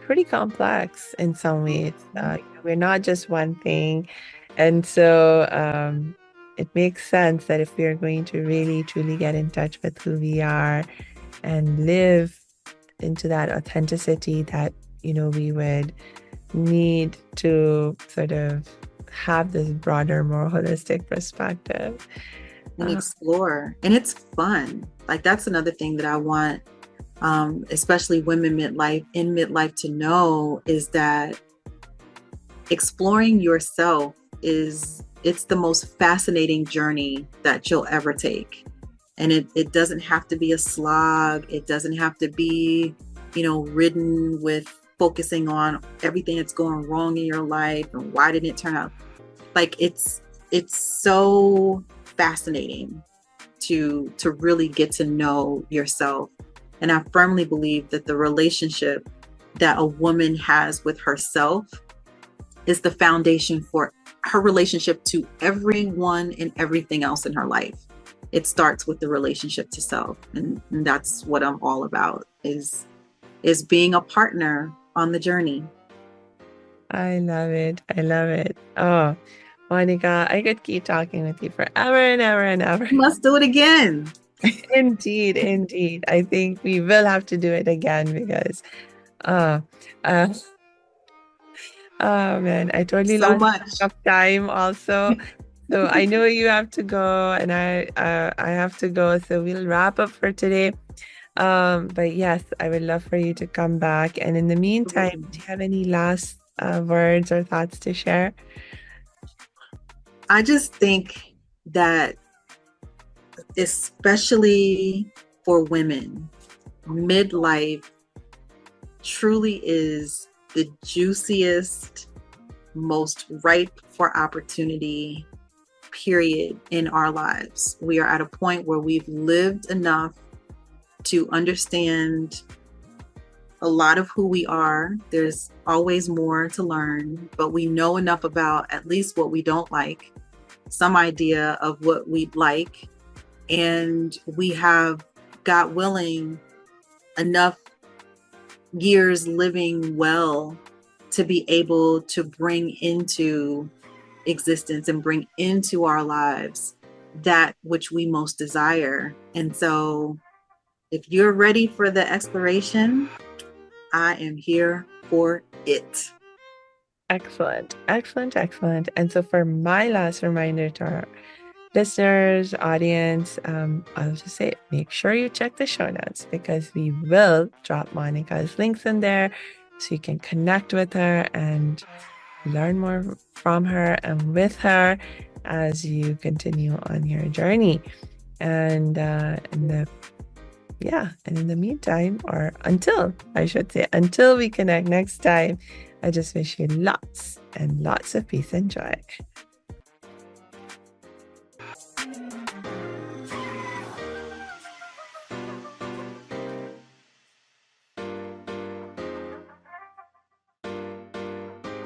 Speaker 1: pretty complex in some ways. We're not just one thing. And so it makes sense that if we're going to really truly get in touch with who we are and live into that authenticity, that we would need to sort of have this broader, more holistic perspective
Speaker 2: and explore. And it's fun. Like, that's another thing that I want, especially women midlife to know, is that exploring yourself it's the most fascinating journey that you'll ever take. And it doesn't have to be a slog. It doesn't have to be, ridden with focusing on everything that's going wrong in your life and why didn't it turn out. Like, it's so fascinating to really get to know yourself. And I firmly believe that the relationship that a woman has with herself is the foundation for her relationship to everyone and everything else in her life. It starts with the relationship to self. And that's what I'm all about, is being a partner on the journey.
Speaker 1: I love it. I love it. Oh, Monica, I could keep talking with you forever and ever and ever.
Speaker 2: Let's do it again.
Speaker 1: Indeed, indeed. I think we will have to do it again because uh uh oh man, I totally
Speaker 2: So
Speaker 1: lost
Speaker 2: much
Speaker 1: track of time also. So I know you have to go and I have to go. So we'll wrap up for today. But yes, I would love for you to come back. And in the meantime, do you have any last words or thoughts to share?
Speaker 2: I just think that, especially for women, midlife truly is the juiciest, most ripe for opportunity period in our lives. We are at a point where we've lived enough to understand a lot of who we are. There's always more to learn, but we know enough about at least what we don't like, some idea of what we'd like, and we have, God willing, enough years living well to be able to bring into existence and bring into our lives that which we most desire. And so if you're ready for the exploration, I am here for it.
Speaker 1: Excellent, excellent, excellent. And so for my last reminder to our listeners, audience, I'll just say, make sure you check the show notes because we will drop Monica's links in there so you can connect with her and learn more from her and with her as you continue on your journey. And in the meantime, or until until we connect next time, I just wish you lots and lots of peace and joy.